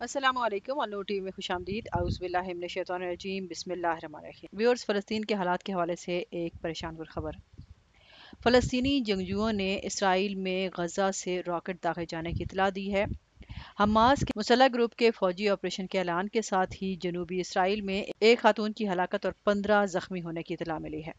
السلام علیکم، النور ٹی وی میں خوش آمدید۔ اعوذ باللہ من الشیطان الرجیم، بسم اللہ الرحمن الرحیم۔ ویورز، فلسطین کے حالات کے حوالے سے ایک پریشان کن خبر۔ فلسطینی جنگجوؤں نے اسرائیل میں غزہ سے راکٹ داغے جانے کی اطلاع دی ہے۔ حماس کے مسلح گروپ کے فوجی آپریشن کے اعلان کے ساتھ ہی جنوبی اسرائیل میں ایک خاتون کی ہلاکت اور 15 زخمی ہونے کی اطلاع ملی ہے۔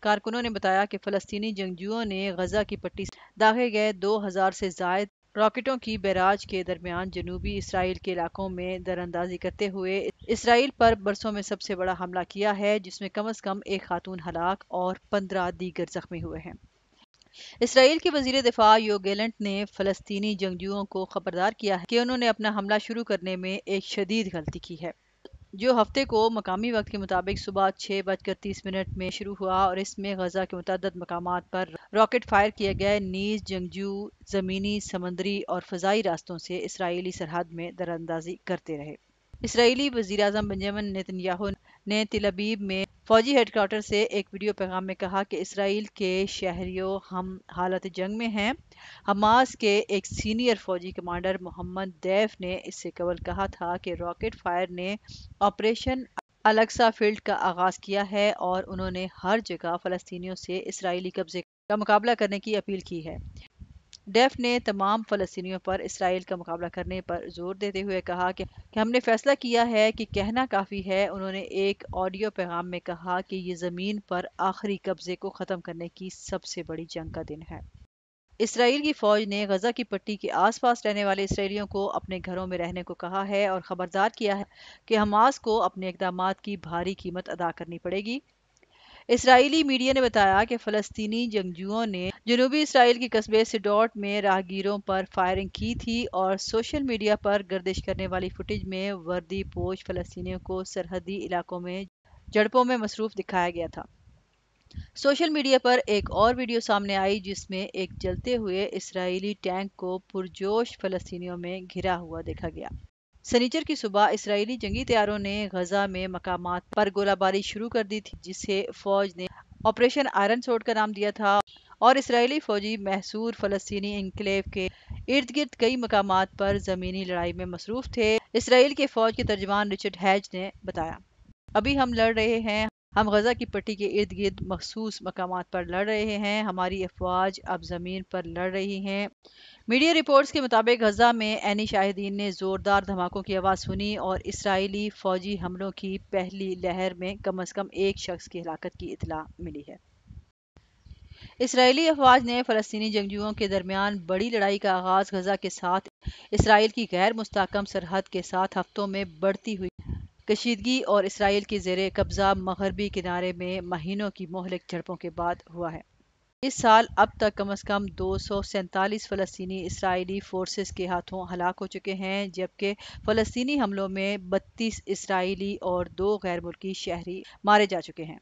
کارکنوں نے بتایا کہ فلسطینی جنگجوؤں نے غزہ کی پٹی سے داغے گئے 2000 سے زائد راکٹوں کی بیراج کے درمیان جنوبی اسرائیل کے علاقوں میں دراندازی کرتے ہوئے اسرائیل پر برسوں میں سب سے بڑا حملہ کیا ہے، جس میں کم از کم ایک خاتون ہلاک اور 15 دیگر زخمی ہوئے ہیں۔ اسرائیل کے وزیر دفاع یو گیلنٹ نے فلسطینی جنگجوؤں کو خبردار کیا ہے کہ انہوں نے اپنا حملہ شروع کرنے میں ایک شدید غلطی کی ہے، جو ہفتے کو مقامی وقت کے مطابق صبح 6:30 میں شروع ہوا اور اس میں غزہ کے متعدد مقامات پر راکٹ فائر کیے گئے۔ نیز جنگجو زمینی، سمندری اور فضائی راستوں سے اسرائیلی سرحد میں دراندازی کرتے رہے۔ اسرائیلی وزیراعظم بنجامن نیتن یاہو نے تل ابیب میں فوجی ہیڈ کوارٹر سے ایک ویڈیو پیغام میں کہا کہ اسرائیل کے شہریوں، ہم حالت جنگ میں ہیں۔ حماس کے ایک سینئر فوجی کمانڈر محمد دیف نے اس سے قبل کہا تھا کہ راکٹ فائر نے آپریشن الاقصی فیلڈ کا آغاز کیا ہے اور انہوں نے ہر جگہ فلسطینیوں سے اسرائیلی قبضے کا مقابلہ کرنے کی اپیل کی ہے۔ ڈیف نے تمام فلسطینیوں پر اسرائیل کا مقابلہ کرنے پر زور دیتے ہوئے کہا کہ ہم نے فیصلہ کیا ہے کہ کہنا کافی ہے۔ انہوں نے ایک آڈیو پیغام میں کہا کہ یہ زمین پر آخری قبضے کو ختم کرنے کی سب سے بڑی جنگ کا دن ہے۔ اسرائیل کی فوج نے غزہ کی پٹی کے آس پاس رہنے والے اسرائیلیوں کو اپنے گھروں میں رہنے کو کہا ہے اور خبردار کیا ہے کہ حماس کو اپنے اقدامات کی بھاری قیمت ادا کرنی پڑے گی۔ اسرائیلی میڈیا نے بتایا کہ فلسطینی جنگجوؤں نے جنوبی اسرائیل کے قصبے سڈوٹ میں راہگیروں پر فائرنگ کی تھی اور سوشل میڈیا پر گردش کرنے والی فوٹیج میں وردی پوش فلسطینیوں کو سرحدی علاقوں میں جھڑپوں میں مصروف دکھایا گیا تھا۔ سوشل میڈیا پر ایک اور ویڈیو سامنے آئی جس میں ایک جلتے ہوئے اسرائیلی ٹینک کو پرجوش فلسطینیوں میں گھرا ہوا دیکھا گیا۔ سنیچر کی صبح اسرائیلی جنگی طیاروں نے غزہ میں مقامات پر گولہ باری شروع کر دی تھی، جسے فوج نے آپریشن آئرن سورڈ کا نام دیا تھا، اور اسرائیلی فوجی محصور فلسطینی انکلیو کے ارد گرد کئی مقامات پر زمینی لڑائی میں مصروف تھے۔ اسرائیل کے فوج کے ترجمان رچرڈ ہیج نے بتایا، ابھی ہم لڑ رہے ہیں، ہم غزہ کی پٹی کے ارد گرد مخصوص مقامات پر لڑ رہے ہیں، ہماری افواج اب زمین پر لڑ رہی ہیں۔ میڈیا رپورٹس کے مطابق غزہ میں عینی شاہدین نے زوردار دھماکوں کی آواز سنی اور اسرائیلی فوجی حملوں کی پہلی لہر میں کم از کم ایک شخص کی ہلاکت کی اطلاع ملی ہے۔ اسرائیلی افواج نے فلسطینی جنگجوؤں کے درمیان بڑی لڑائی کا آغاز غزہ کے ساتھ اسرائیل کی غیر مستحکم سرحد کے ساتھ ہفتوں میں بڑھتی ہوئی کشیدگی اور اسرائیل کے زیر قبضہ مغربی کنارے میں مہینوں کی مہلک جھڑپوں کے بعد ہوا ہے۔ اس سال اب تک کم از کم 247 فلسطینی اسرائیلی فورسز کے ہاتھوں ہلاک ہو چکے ہیں، جبکہ فلسطینی حملوں میں 32 اسرائیلی اور 2 غیر ملکی شہری مارے جا چکے ہیں۔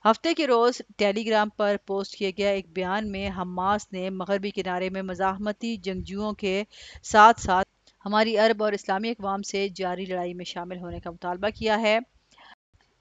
ہفتے کے روز ٹیلی گرام پر پوسٹ کیے گئے ایک بیان میں حماس نے مغربی کنارے میں مزاحمتی جنگجوؤں کے ساتھ ساتھ ہماری عرب اور اسلامی اقوام سے جاری لڑائی میں شامل ہونے کا مطالبہ کیا ہے۔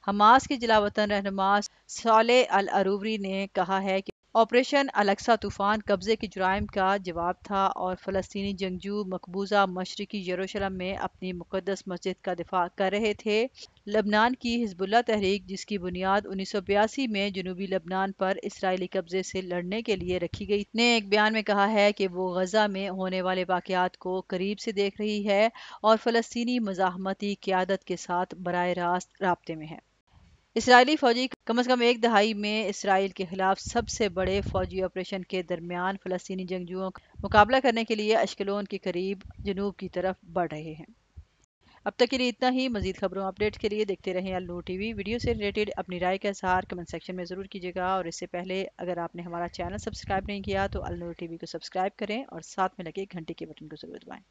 حماس کے جلاوطن رہنما صالح العروری نے کہا ہے کہ آپریشن الاقصی طوفان قبضے کے جرائم کا جواب تھا اور فلسطینی جنگجو مقبوضہ مشرقی یروشلم میں اپنی مقدس مسجد کا دفاع کر رہے تھے۔ لبنان کی حزب اللہ تحریک، جس کی بنیاد 1982 میں جنوبی لبنان پر اسرائیلی قبضے سے لڑنے کے لیے رکھی گئی، نے ایک بیان میں کہا ہے کہ وہ غزہ میں ہونے والے واقعات کو قریب سے دیکھ رہی ہے اور فلسطینی مزاحمتی قیادت کے ساتھ براہ راست رابطے میں ہے۔ اسرائیلی فوجی کم از کم ایک دہائی میں اسرائیل کے خلاف سب سے بڑے فوجی آپریشن کے درمیان فلسطینی جنگجوؤں کا مقابلہ کرنے کے لیے اشکلون کے قریب جنوب کی طرف بڑھ رہے ہیں۔ اب تک کے لیے اتنا ہی۔ مزید خبروں اپڈیٹ کے لیے دیکھتے رہیں النور ٹی وی۔ ویڈیو سے ریلیٹڈ اپنی رائے کا اظہار کمنٹ سیکشن میں ضرور کیجیے گا، اور اس سے پہلے اگر آپ نے ہمارا چینل سبسکرائب نہیں کیا تو النور ٹی وی کو سبسکرائب کریں اور ساتھ میں لگے گھنٹی کے بٹن کو ضرور دبائیں۔